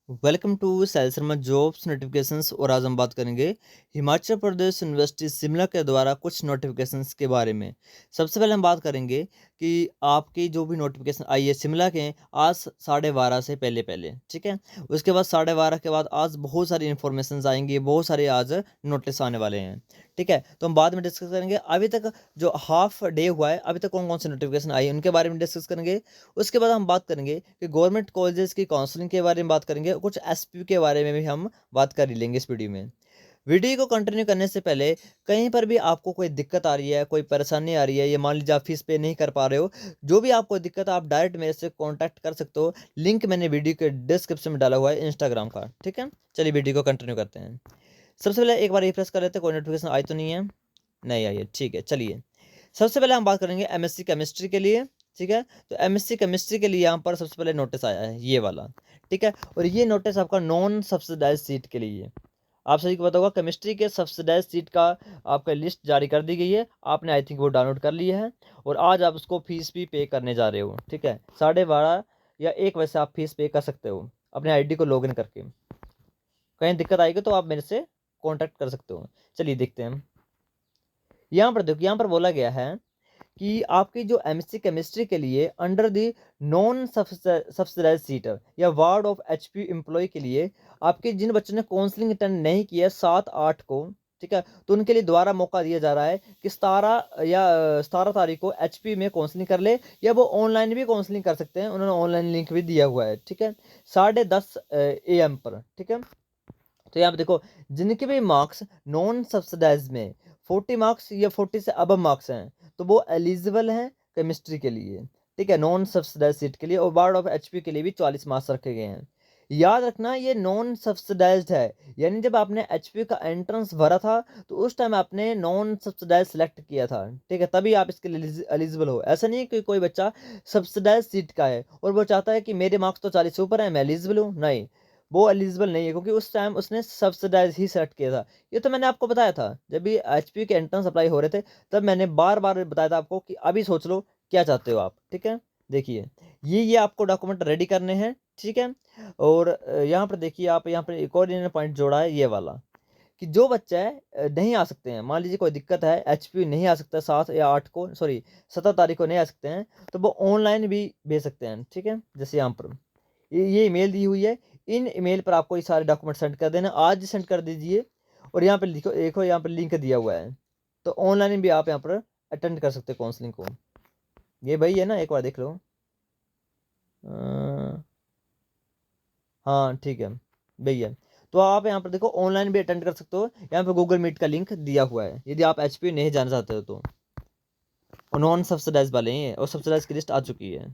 Welcome to Sahil Sharma jobs notifications. और आज हम बात करेंगे हिमाचल प्रदेश यूनिवर्सिटी शिमला के द्वारा कुछ नोटिफिकेशंस के बारे में। सबसे पहले हम बात करेंगे कि आपकी जो भी नोटिफिकेशन आई है शिमला के, आज 12:30 से पहले पहले, ठीक है। उसके बाद 12:30 के बाद आज बहुत सारी इन्फॉर्मेशन आएंगी, बहुत सारे आज नोटिस आने वाले हैं, ठीक है। तो हम बाद में डिस्कस करेंगे। अभी तक जो हाफ डे हुआ है, अभी तक कौन कौन सी नोटिफिकेशन आई है उनके बारे में डिस्कस करेंगे। उसके बाद हम बात करेंगे कि गवर्नमेंट कॉलेजेस की काउंसलिंग के बारे में बात करेंगे, और कुछ एसपी के बारे में भी हम बात कर ही लेंगे इस वीडियो में। वीडियो को कंटिन्यू करने से पहले कहीं पर भी आपको कोई दिक्कत आ रही है, कोई परेशानी आ रही है, या मान लीजिए आप फीस पे नहीं कर पा रहे हो, जो भी आपको दिक्कत है आप डायरेक्ट मेरे से कांटेक्ट कर सकते हो। लिंक मैंने वीडियो के डिस्क्रिप्शन में डाला हुआ है इंस्टाग्राम का, ठीक है। चलिए वीडियो को कंटिन्यू करते हैं। सबसे पहले एक बार रिफ्रेश कर लेते हैं, कोई नोटिफिकेशन आई तो नहीं है, नहीं आई है, ठीक है। चलिए सबसे पहले हम बात करेंगे एमएससी केमिस्ट्री के लिए, ठीक है। तो एमएससी केमिस्ट्री के लिए यहाँ पर सबसे पहले नोटिस आया है ये वाला, ठीक है। और ये नोटिस आपका नॉन सब्सिडाइज सीट के लिए। आप सभी को पता होगा केमिस्ट्री के सब्सिडाइज सीट का आपका लिस्ट जारी कर दी गई है, आपने आई थिंक वो डाउनलोड कर लिया है, और आज आप उसको फीस भी पे करने जा रहे हो, ठीक है। 12:30 या 1 बजे से आप फीस पे कर सकते हो अपने आईडी को लॉगिन करके। कहीं दिक्कत आएगी तो आप मेरे से कॉन्टैक्ट कर सकते हो। चलिए देखते हैं। यहाँ पर देखो, यहाँ पर बोला गया है कि आपकी जो एमएससी केमिस्ट्री के लिए under the non subsidised seat या वार्ड ऑफ एचपी एम्प्लॉय के लिए, आपके जिन बच्चों ने काउंसलिंग अटेंड नहीं किया 7/8 को, ठीक है, तो उनके लिए दोबारा मौका दिया जा रहा है कि 17 तारीख को एचपी में काउंसलिंग कर ले, या वो ऑनलाइन भी काउंसलिंग कर सकते हैं। उन्होंने ऑनलाइन लिंक भी दिया हुआ है, ठीक है, 10:30 AM पर, ठीक है। तो यहाँ पे देखो, जिनके भी मार्क्स नॉन सब्सिडाइज में 40 मार्क्स या 40 से अब मार्क्स हैं, तो वो एलिजिबल हैं केमिस्ट्री के लिए, ठीक है, नॉन सब्सिडाइज सीट के लिए। और वार्ड ऑफ एचपी के लिए भी 44 मार्क्स रखे गए हैं। याद रखना ये नॉन सब्सिडाइज्ड है, यानी जब आपने एचपी का एंट्रेंस भरा था तो उस टाइम आपने नॉन सब्सिडाइज सेलेक्ट किया था, ठीक है, तभी आप इसके लिए एलिजिबल हो। ऐसा नहीं है कि कोई बच्चा सब्सिडाइज सीट का है और वो चाहता है कि मेरे मार्क्स तो 40 से ऊपर है, मैं एलिजिबल हूँ, नहीं, वो एलिजिबल नहीं है, क्योंकि उस टाइम उसने सब्सिडाइज ही सेलेक्ट किया था। ये तो मैंने आपको बताया था जब भी एचपी के एंट्रेंस अप्लाई हो रहे थे, तब मैंने बार बार बताया था आपको कि अभी सोच लो क्या चाहते हो आप, ठीक है। देखिए ये आपको डॉक्यूमेंट रेडी करने हैं, ठीक है। और यहाँ पर देखिए, आप यहाँ पर एक और इन्होंने पॉइंट जोड़ा है ये वाला, कि जो बच्चा है नहीं आ सकते हैं, मान लीजिए कोई दिक्कत है, एचपी नहीं आ सकता 7 या 8 को, सॉरी 17 तारीख को नहीं आ सकते हैं, तो वो ऑनलाइन भी भेज सकते हैं, ठीक है। जैसे यहाँ पर ये ईमेल दी हुई है, इन ईमेल पर आपको ये सारे डॉक्यूमेंट सेंड कर देना, आज सेंड कर दीजिए। और यहाँ पे लिखो, देखो यहाँ पर लिंक दिया हुआ है, तो ऑनलाइन भी आप यहाँ पर अटेंड कर सकते हो काउंसलिंग को। ये भाई है ना, एक बार देख लो। हाँ ठीक है भैया। तो आप यहाँ पर देखो ऑनलाइन भी अटेंड कर सकते हो, यहाँ पे गूगल मीट का लिंक दिया हुआ है, यदि आप एचपी नहीं जाना चाहते हो तो। नॉन सब्सिडाइज वाले हैं, और सब्सिडाइज की लिस्ट आ चुकी है।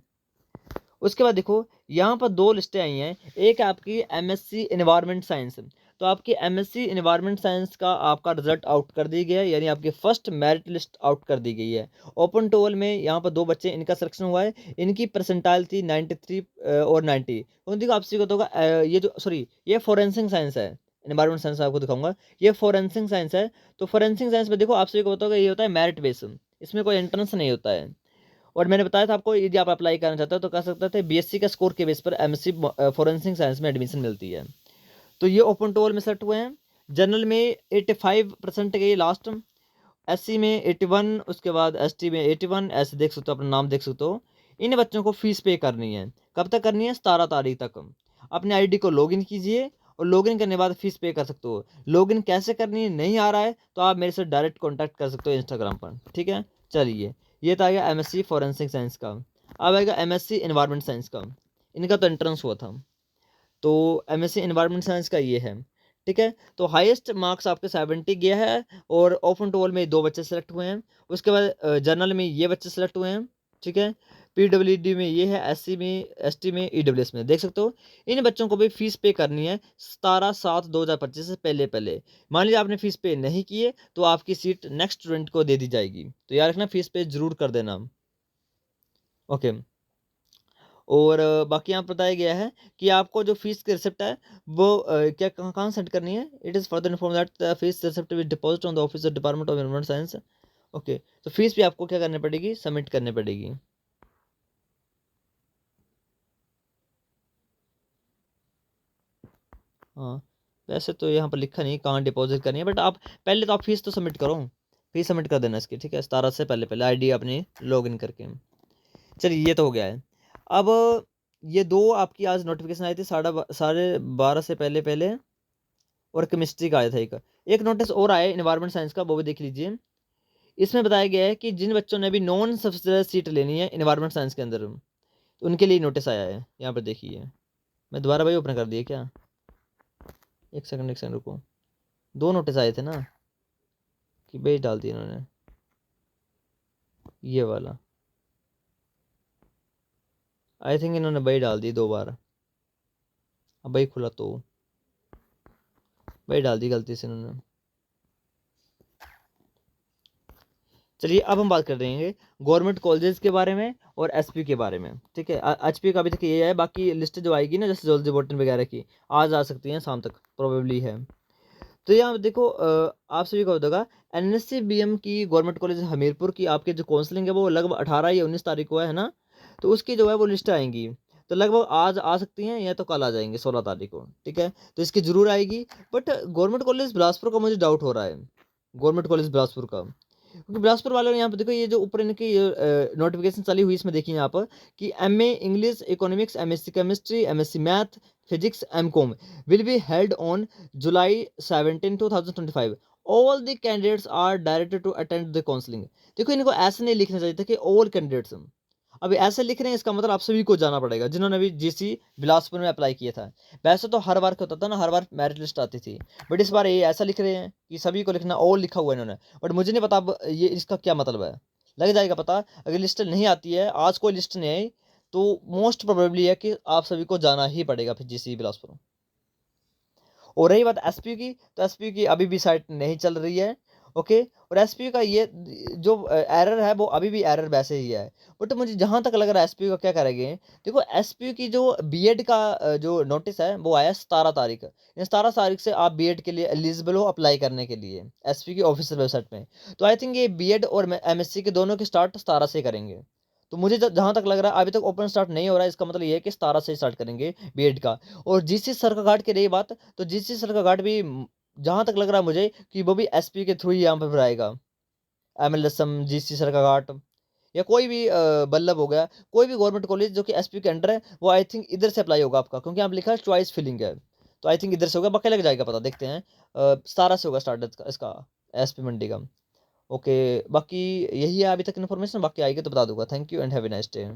उसके बाद देखो, यहाँ पर दो लिस्टें आई हैं। एक आपकी एमएससी एनवायरनमेंट साइंस, तो आपकी एमएससी एनवायरनमेंट साइंस का आपका रिजल्ट आउट कर दी गया है, यानी आपकी फर्स्ट मेरिट लिस्ट आउट कर दी गई है। ओपन टोल में यहाँ पर दो बच्चे, इनका सिलेक्शन हुआ है, इनकी परसेंटाइल थी 93 और 90। तो देखो आपसे को तो होगा, ये जो सॉरी ये फोरेंसिक साइंस है, एनवायरनमेंट साइंस आपको दिखाऊंगा, ये फोरेंसिक साइंस है। तो फोरेंसिक साइंस में देखो आपसे को बताओगे, ये होता है मेरिट बेस, इसमें कोई एंट्रेंस नहीं होता है। और मैंने बताया था आपको, यदि आप अप्लाई करना चाहते हो तो कर सकते थे, बीएससी का स्कोर के बेस पर एमएससी फोरेंसिक साइंस में एडमिशन मिलती है। तो ये ओपन टोल में सेट हुए हैं। जनरल में 85% गई लास्ट, एससी में 81, उसके बाद एसटी में 81, ऐसे देख सकते हो, अपना नाम देख सकते हो। इन बच्चों को फीस पे करनी है, कब तक करनी है, 17 तारीख तक। अपने आईडी को लॉगिन कीजिए, और लॉगिन करने के बाद फीस पे कर सकते हो। लॉगिन कैसे करनी है नहीं आ रहा है तो आप मेरे से डायरेक्ट कॉन्टैक्ट कर सकते हो इंस्टाग्राम पर, ठीक है। चलिए ये तो आ गया एमएससी फॉरेंसिक साइंस का। अब आएगा एमएससी एनवायरमेंट साइंस का, इनका तो एंट्रेंस हुआ था। तो एमएससी एनवायरमेंट साइंस का ये है, ठीक है। तो हाईएस्ट मार्क्स आपके 70 गया है, और ओपन टोल में दो बच्चे सेलेक्ट हुए हैं। उसके बाद जनरल में ये बच्चे सेलेक्ट हुए हैं, ठीक है। पीडब्ल्यूडी में ये है, एससी में, एसटी में, ईडब्ल्यूएस में, देख सकते हो। इन बच्चों को भी फीस पे करनी है 17/7/2025 से पहले पहले। मान लीजिए आपने फीस पे नहीं किए तो आपकी सीट नेक्स्ट स्टूडेंट को दे दी जाएगी, तो याद रखना फीस पे जरूर कर देना, ओके। और बाकी यहाँ बताया गया है कि आपको जो फीस की रिसिप्ट है वो क्या कहाँ सेंड करनी है। It is further inform that the fees receipt will deposit on the office of department of environment science, okay. तो फीस भी आपको क्या करनी पड़ेगी, सबमिट करनी पड़ेगी। हाँ, वैसे तो यहाँ पर लिखा नहीं कहाँ डिपॉज़िट करनी है, बट आप पहले तो आप फ़ीस तो सबमिट करो। फ़ीस सबमिट कर देना इसकी, ठीक है? 17 से पहले-पहले आईडी अपनी लॉगिन करके। चलिए ये तो हो गया है। अब ये 2 आपकी आज नोटिफ़िकेशन आई थी साढ़े 12 से पहले-पहले, और केमिस्ट्री का आया था एक। एक नोटिस और आया है एनवायरनमेंट साइंस का, वो भी देख लीजिए। इसमें बताया गया है कि जिन बच्चों ने अभी नॉन सब्सिडाइज़्ड सीट लेनी है एनवायरनमेंट साइंस के अंदर, उनके लिए नोटिस आया है। यहाँ पर देखिए। मैं दोबारा भाई ओपन कर दिए क्या? 1 सेकंड रुको। 2 नोटिस आए थे ना, कि भेज डाल दिया इन्होंने। ये वाला आई थिंक इन्होंने भाई डाल दी 2 बार। अब भाई खुला तो भाई डाल दी गलती से इन्होंने। चलिए अब हम बात कर रहे हैं गवर्नमेंट कॉलेजेस के बारे में और एचपी के बारे में, ठीक है? एचपी का अभी तक ये है, बाकी लिस्ट जो आएगी ना, जैसे जूलॉजी बॉटनी वगैरह की, आज आ सकती हैं, शाम तक प्रोबेबली है। तो यहाँ देखो, आप सभी को बताऊंगा, एनएससी बीएम की गवर्नमेंट कॉलेज हमीरपुर की आपके जो काउंसलिंग है वो लगभग 18 या 19 तारीख को है ना? तो उसकी जो है वो लिस्ट आएंगी। तो लगभग आज आ सकती हैं या तो कल आ जाएंगे 16 तारीख को, ठीक है? तो इसकी जरूर आएगी। बट गवर्नमेंट कॉलेज बिलासपुर का मुझे डाउट हो रहा है, गवर्नमेंट कॉलेज बिलासपुर का, क्योंकि बिलासपुर वालों ने यहाँ पर देखो, ये जो ऊपर इनकी नोटिफिकेशन चली हुई, इसमें देखिए यहाँ पर कि MA English economics, MSc chemistry, MSc math, physics, MCom will be held on July 17, 2025। All the candidates are directed to attend the counselling. देखो, इनको ऐसे नहीं लिखना चाहिए था कि ऑल कैंडिडेट्स, अभी ऐसे लिख रहे हैं, इसका मतलब आप सभी को जाना पड़ेगा जिन्होंने अभी जीसी बिलासपुर में अप्लाई किया था। वैसे तो हर बार क्या होता था ना, हर बार मेरिट लिस्ट आती थी, बट इस बार ये ऐसा लिख रहे हैं कि सभी को लिखना, ऑल लिखा हुआ है इन्होंने। बट मुझे नहीं पता अब ये इसका क्या मतलब है, लग जाएगा पता अगर लिस्ट नहीं आती है, आज कोई लिस्ट नहीं आई, तो मोस्ट प्रोबेबली है कि आप सभी को जाना ही पड़ेगा फिर जीसी बिलासपुर। और रही बात एसपी की, तो एसपी की अभी भी साइट नहीं चल रही है, ओके? और एसपी का ये जो एरर है वो अभी भी एरर वैसे ही है। बट मुझे जहां तक लग रहा है एसपी का क्या करेंगे, देखो एसपी की जो बीएड का जो नोटिस है वो आया 17 तारीख। इन 17 तारीख से आप बीएड के लिए एलिजिबल हो अप्लाई करने के लिए एसपी की ऑफिशियल वेबसाइट में। तो आई थिंक ये बीएड और एमएससी के दोनों के स्टार्ट 17 से करेंगे। तो मुझे जहां तक लग रहा है अभी तक ओपन स्टार्ट नहीं हो रहा है, इसका मतलब ये है कि 17 से स्टार्ट करेंगे बीएड का। और जीसी सरकाघाट की रही बात, तो जीसी सरकाघाट भी जहां तक लग रहा है मुझे कि वो भी एसपी के थ्रू ही यहाँ पर आएगा। एमएलएसएम, जीसी सरकाघाट, या कोई भी बल्लभ हो गया, कोई भी गवर्नमेंट कॉलेज जो कि एसपी के अंडर है, वो आई थिंक इधर से अप्लाई होगा आपका, क्योंकि यहाँ पे लिखा है चॉइस फिलिंग है। तो आई थिंक इधर से होगा, बाकी लग जाएगा पता, देखते हैं। 17 से होगा स्टार्ट इसका एसपी मंडी का। ओके, बाकी यही है अभी तक इन्फॉर्मेशन, बाकी आएगी तो बता दूंगा। Thank you and have a nice day.